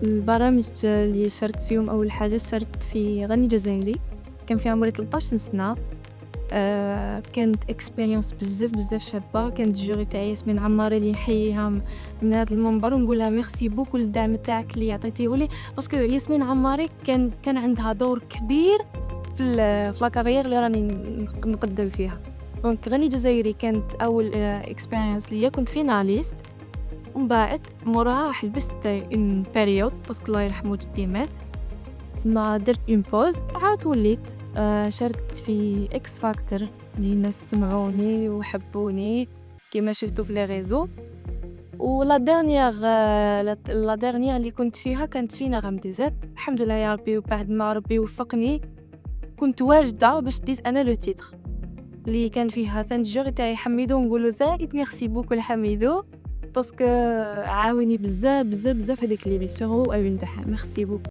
البرامج اللي شاركت فيهم أول حاجة شاركت في غني جزائري، كان في عمري 13 سنة. كانت experience بزاف شابة. كانت الجوري تاعي ياسمين عماري اللي نحييها من هذا المنبر ونقولها ميرسي بوكو للدعم تاعك اللي عطيتيه لي، باسكو ياسمين عماري كان عندها دور كبير في لا كارير اللي راني نقدم فيها. دونك غني جزائري كانت أول experience ليا، كنت فيناليست. ومن بعد موراها حبست ان بيريود باسكو الله يرحمو جدي مات، تما درت اون بوز عاد وليت شاركت في اكس فاكتور اللي الناس سمعوني وحبوني كيما شفتوا في لي ريزو. ولا ديرنيير لا ديرنيير اللي كنت فيها كانت في نغم دي زيت، الحمد لله يا ربي. وبعد ما ربي وفقني كنت واجده باش ديت انا لو تيتر اللي كان فيها ثاني الجوري تاعي حميدو، نقولوا زايد ميرسي بوكو لحميدو باسكو عاوني بزاف هذيك ليميسيون هو اول تاعها. ميرسي بوكو.